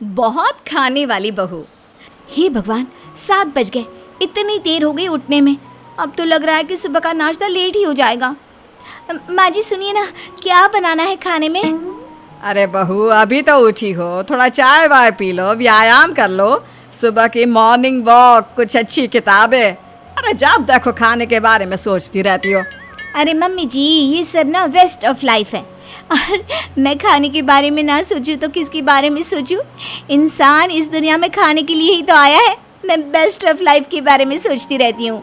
बहुत खाने वाली बहू। हे भगवान, 7 बज गए, इतनी देर हो गई उठने में। अब तो लग रहा है कि सुबह का नाश्ता लेट ही हो जाएगा। माँ जी सुनिए ना, क्या बनाना है खाने में? अरे बहू, अभी तो उठी हो, थोड़ा चाय वाय पी लो, व्यायाम कर लो, सुबह की मॉर्निंग वॉक, कुछ अच्छी किताबें। अरे जब देखो खाने के बारे में सोचती रहती हो। अरे मम्मी जी, ये सब ना वेस्ट ऑफ लाइफ है। और मैं खाने के बारे में ना सोचूं तो किसके बारे में सोचूं? इंसान इस दुनिया में खाने के लिए ही तो आया है। मैं बेस्ट ऑफ लाइफ के बारे में सोचती रहती हूँ।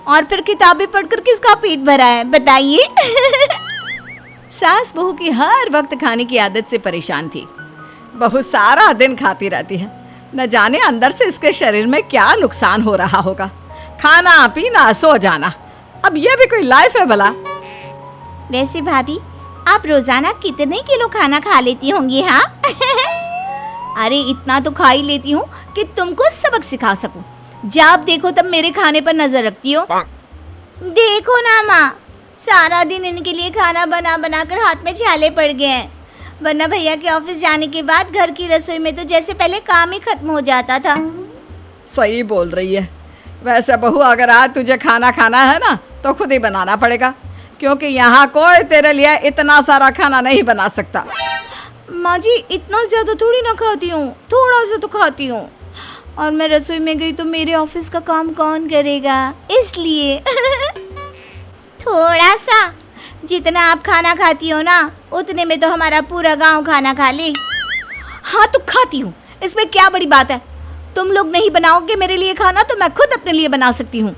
और फिर किताबें पढ़कर किसका पेट भरा है बताइए? सास बहू की हर वक्त खाने की आदत से परेशान थी। बहू सारा दिन खाती रहती है, न जाने अंदर से इसके शरीर में क्या नुकसान हो रहा होगा। खाना पीना सो जाना, अब ये भी कोई लाइफ है भला? वैसे भाभी, आप रोजाना कितने किलो खाना खा लेती होंगी? हाँ? अरे इतना तो खा ही लेती हूँ कि तुमको सबक सिखा सकूं। जब देखो तब मेरे खाने पर नजर रखती हो। देखो ना माँ, सारा दिन इनके लिए खाना बना बना कर हाथ में छाले पड़ गए हैं। वरना भैया के ऑफिस जाने के बाद घर की रसोई में तो जैसे पहले काम ही खत्म हो जाता था। सही बोल रही है। वैसे बहू, अगर आज तुझे खाना खाना है ना तो खुद ही बनाना पड़ेगा, क्योंकि यहाँ कोई तेरे लिए इतना सारा खाना नहीं बना सकता। माँ जी, इतना ज़्यादा थोड़ी ना खाती हूँ, थोड़ा सा तो खाती हूँ। और मैं रसोई में गई तो मेरे ऑफिस का काम कौन करेगा, इसलिए। थोड़ा सा, जितना आप खाना खाती हो ना, उतने में तो हमारा पूरा गांव खाना खा ले। हाँ तो खाती हूँ, इसमें क्या बड़ी बात है? तुम लोग नहीं बनाओगे मेरे लिए खाना तो मैं खुद अपने लिए बना सकती हूँ।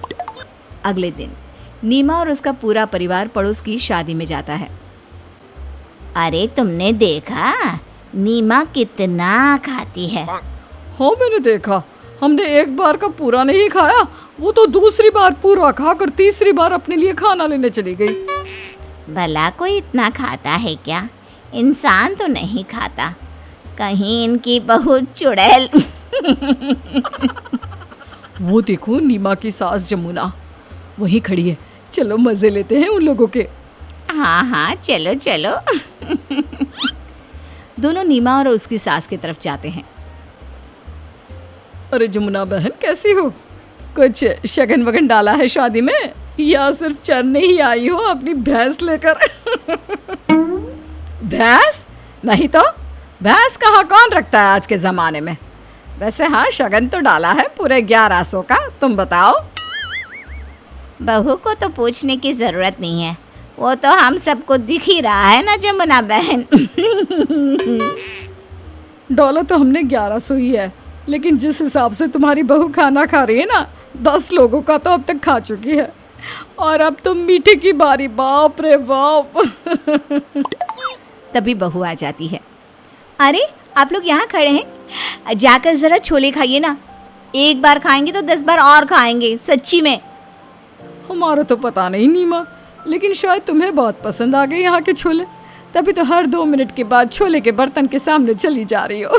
अगले दिन नीमा और उसका पूरा परिवार पड़ोस की शादी में जाता है। अरे तुमने देखा नीमा कितना खाती है? हाँ मैंने देखा, हमने एक बार का पूरा नहीं खाया, वो तो दूसरी बार पूरा खाकर तीसरी बार अपने लिए खाना लेने चली गई। भला कोई इतना खाता है क्या? इंसान तो नहीं खाता, कहीं इनकी बहुत चुड़ैल। वो देखो नीमा की सास जमुना वहीं खड़ी है, चलो मजे लेते हैं उन लोगों के। हाँ हाँ, चलो चलो। दोनों नीमा और उसकी सास की तरफ जाते हैं। अरे जमुना बहन, कैसी हो? कुछ शगन वगन डाला है शादी में, या सिर्फ चरने ही आई हो अपनी भैंस लेकर? भैंस नहीं तो भैंस कहाँ कौन रखता है आज के ज़माने में। वैसे हाँ, शगन तो डाला है पूरे 1100 का। तुम बताओ। बहू को तो पूछने की ज़रूरत नहीं है, वो तो हम सबको दिख ही रहा है ना जमुना बहन। डॉलर तो हमने 1100 ही है, लेकिन जिस हिसाब से तुम्हारी बहू खाना खा रही है ना, 10 लोगों का तो अब तक खा चुकी है। और अब तो मीठे की बारी, बाप रे बाप। तभी बहू आ जाती है। अरे आप लोग यहाँ खड़े हैं, जाकर ज़रा छोले खाइए ना। एक बार खाएंगे तो 10 बार और खाएंगे, सच्ची में। हमारा तो पता नहीं नीमा, लेकिन शायद तुम्हें बहुत पसंद आ गए यहाँ के छोले, तभी तो हर 2 मिनट के बाद छोले के बर्तन के सामने चली जा रही हो।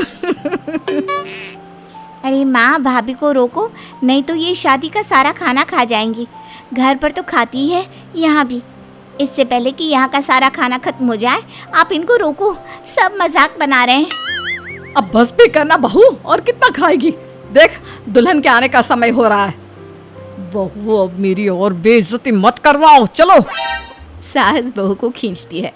अरे माँ, भाभी को रोको, नहीं तो ये शादी का सारा खाना खा जाएंगी। घर पर तो खाती है, यहाँ भी। इससे पहले कि यहाँ का सारा खाना खत्म हो जाए, आप इनको रोको, सब मजाक बना रहे हैं। अब बस भी करना बहू, और कितना खाएगी? देख, दुल्हन के आने का समय हो रहा है। बहू, अब मेरी और बेइज्जती मत करवाओ, चलो। सास बहू को खींचती है।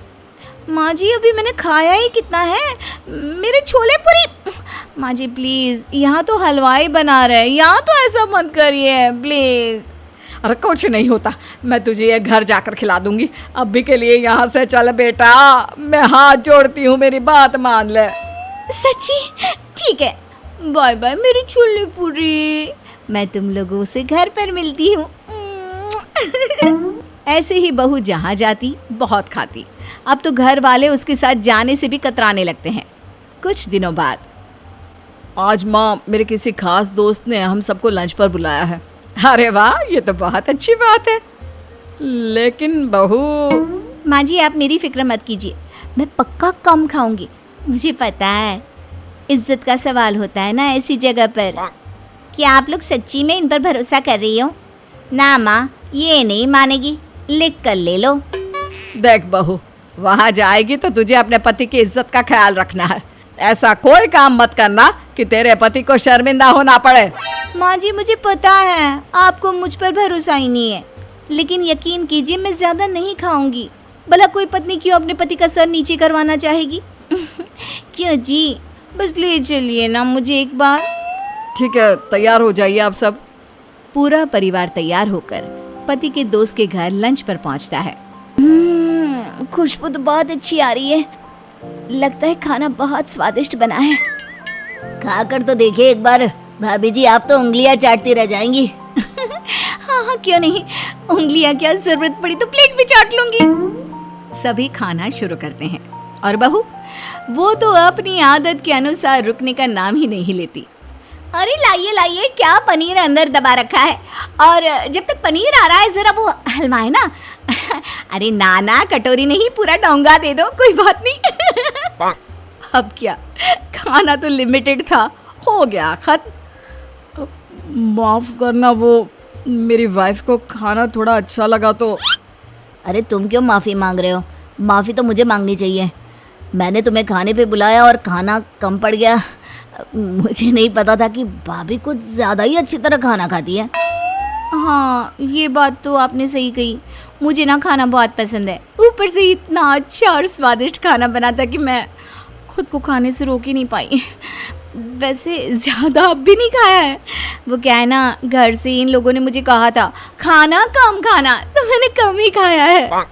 माँ जी, अभी मैंने खाया ही कितना है, मेरे छोले पूरी। माँ जी प्लीज़, यहाँ तो हलवाई बना रहे हैं, यहाँ तो ऐसा मत करिए प्लीज़। अरे कुछ नहीं होता, मैं तुझे ये घर जाकर खिला दूंगी। अभी के लिए यहाँ से चल बेटा, मैं हाथ जोड़ती हूँ, मेरी बात मान ले। सच्ची? ठीक है, बाय बाय मेरी छोले पूरी। मैं तुम लोगों से घर पर मिलती हूँ। ऐसे ही बहू जहाँ जाती बहुत खाती। अब तो घर वाले उसके साथ जाने से भी कतराने लगते हैं। कुछ दिनों बाद, आज माँ, मेरे किसी खास दोस्त ने हम सबको लंच पर बुलाया है। अरे वाह, ये तो बहुत अच्छी बात है। लेकिन बहू। माँ जी, आप मेरी फिक्र मत कीजिए, मैं पक्का कम खाऊंगी। मुझे पता है, इज्जत का सवाल होता है ना ऐसी जगह पर। क्या आप लोग सच्ची में इन पर भरोसा कर रही हो? ना माँ, ये नहीं मानेगी, लिख कर ले लो। देख बहू, वहाँ जाएगी तो तुझे अपने पति की इज्जत का ख्याल रखना है। ऐसा कोई काम मत करना कि तेरे पति को शर्मिंदा होना पड़े। माँ जी मुझे पता है आपको मुझ पर भरोसा ही नहीं है, लेकिन यकीन कीजिए मैं ज्यादा नहीं खाऊंगी। भला कोई पत्नी क्यों अपने पति का सर नीचे करवाना चाहेगी? क्यों जी, बस ले चलिए ना मुझे एक बार। ठीक है, तैयार हो जाइए आप सब। पूरा परिवार तैयार होकर पति के दोस्त के घर लंच पर पहुंचता है। खुशबू तो बहुत अच्छी आ रही है, लगता है खाना बहुत स्वादिष्ट बना है। खाकर तो देखिए एक बार, भाभी जी आप तो उंगलियां चाटती रह जाएंगी। हाँ हाँ क्यों नहीं, उंगलियां क्या, जरूरत पड़ी तो प्लेट भी चाट लूंगी। सभी खाना शुरू करते हैं और बहू वो तो अपनी आदत के अनुसार रुकने का नाम ही नहीं लेती। अरे लाइए लाइए, क्या पनीर अंदर दबा रखा है, और जब तक पनीर आ रहा है जरा वो हलवाए ना। अरे नाना, कटोरी नहीं पूरा डोंगा दे दो, कोई बात नहीं। अब क्या, खाना तो लिमिटेड था, हो गया खत्म। माफ करना, वो मेरी वाइफ को खाना थोड़ा अच्छा लगा तो। अरे तुम क्यों माफ़ी मांग रहे हो? माफ़ी तो मुझे मांगनी चाहिए। मैंने तुम्हें खाने पे बुलाया और खाना कम पड़ गया। मुझे नहीं पता था कि भाभी कुछ ज़्यादा ही अच्छी तरह खाना खाती है। हाँ ये बात तो आपने सही कही, मुझे ना खाना बहुत पसंद है। ऊपर से इतना अच्छा और स्वादिष्ट खाना बना था कि मैं खुद को खाने से रोक ही नहीं पाई। वैसे ज़्यादा अब भी नहीं खाया है। वो क्या है ना, घर से इन लोगों ने मुझे कहा था खाना कम खाना, तो मैंने कम ही खाया है।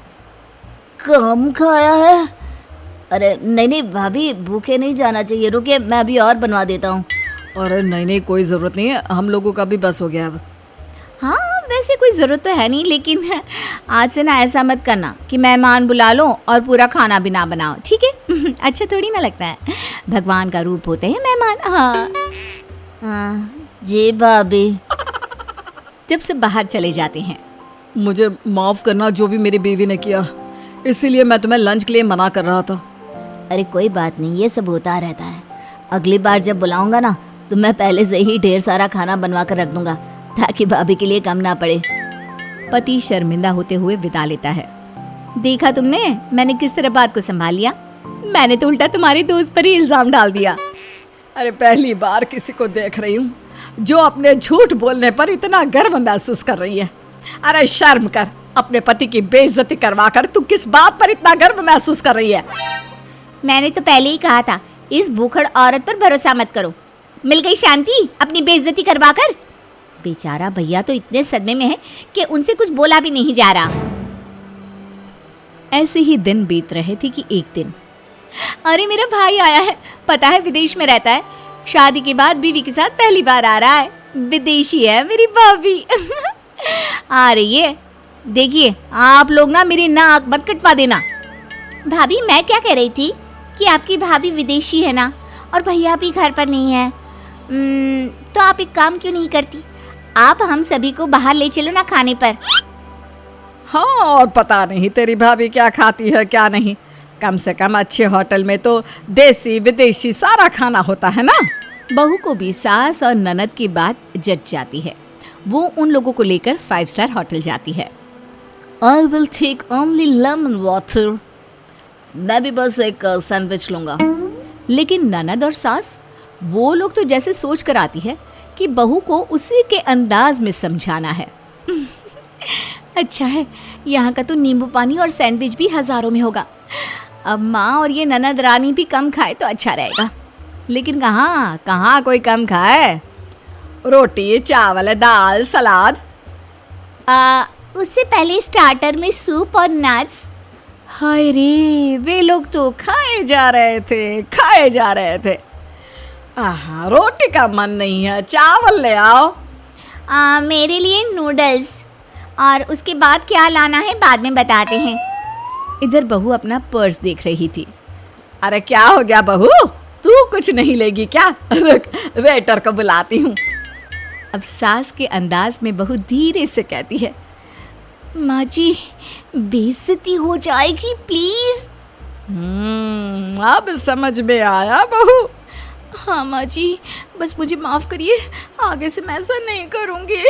कम खाया है? अरे नहीं नहीं भाभी, भूखे नहीं जाना चाहिए, रुकिए मैं अभी और बनवा देता हूँ। अरे नहीं नहीं, कोई ज़रूरत नहीं है, हम लोगों का भी बस हो गया अब। हाँ वैसे कोई ज़रूरत तो है नहीं, लेकिन आज से ना ऐसा मत करना कि मेहमान बुला लो और पूरा खाना भी ना बनाओ, ठीक है? अच्छा थोड़ी ना लगता है, भगवान का रूप होते हैं मेहमान। हाँ हाँ जी भाभी। जब से बाहर चले जाते हैं, मुझे माफ़ करना जो भी मेरी बीवी ने किया, इसीलिए मैं तुम्हें लंच के लिए मना कर रहा था। अरे कोई बात नहीं, ये सब होता रहता है। अगली बार जब बुलाऊंगा ना तो मैं पहले से ही ढेर सारा खाना बनवा कर रख दूंगा, ताकि भाभी के लिए कम ना पड़े। पति शर्मिंदा होते हुए विदा लेता है। देखा तुमने मैंने किस तरह बात को संभाल लिया? मैंने तो उल्टा तुम्हारी दोस्त पर ही इल्ज़ाम डाल दिया। अरे पहली बार किसी को देख रही हूँ जो अपने झूठ बोलने पर इतना गर्व महसूस कर रही है। अरे शर्म कर, अपने पति की बेइज्जती करवा कर तू किस बात पर इतना गर्व महसूस कर रही है? मैंने तो पहले ही कहा था, इस भूखड़ औरत पर भरोसा मत करो। मिल गई शांति अपनी बेइज्जती करवा कर। बेचारा भैया तो इतने सदमे में है कि उनसे कुछ बोला भी नहीं जा रहा। ऐसे ही दिन बीत रहे थे कि एक दिन, अरे मेरा भाई आया है, पता है विदेश में रहता है, शादी के बाद बीवी के साथ पहली बार आ रहा है। विदेशी है मेरी भाभी। आ रही है, देखिए आप लोग ना मेरी नाक मत कटवा देना। भाभी मैं क्या कह रही थी कि आपकी भाभी विदेशी है ना, और भैया भी घर पर नहीं है, तो आप एक काम क्यों नहीं करती, आप हम सभी को बाहर ले चलो ना खाने पर। हाँ, और पता नहीं तेरी भाभी क्या खाती है क्या नहीं। कम से कम अच्छे होटल में तो देसी विदेशी सारा खाना होता है ना। बहू को भी सास और ननद की बात जच जाती है। वो उन लोगों को लेकर 5 स्टार होटल जाती है। I will take only lemon water. मैं भी बस एक सैंडविच लूँगा। लेकिन ननद और सास वो लोग तो जैसे सोच कर आती है कि बहू को उसी के अंदाज में समझाना है। अच्छा है, यहाँ का तो नींबू पानी और सैंडविच भी हज़ारों में होगा। अब माँ और ये ननद रानी भी कम खाए तो अच्छा रहेगा। लेकिन कहाँ कोई कम खाए। रोटी, चावल, दाल, सलाद। उससे पहले स्टार्टर में सूप और नट्स। हाय रे, वे लोग तो खाए जा रहे थे। आहा, रोटी का मन नहीं है, चावल ले आओ। मेरे लिए नूडल्स, और उसके बाद क्या लाना है बाद में बताते हैं। इधर बहू अपना पर्स देख रही थी। अरे क्या हो गया बहू, तू कुछ नहीं लेगी क्या? रुक, वेटर को बुलाती हूँ। अब सास के अंदाज में बहू धीरे से कहती है, माँ जी बेइज्जती हो जाएगी प्लीज। अब समझ में आया बहू। हाँ माँ जी, बस मुझे माफ करिए, आगे से मैं ऐसा नहीं करूँगी।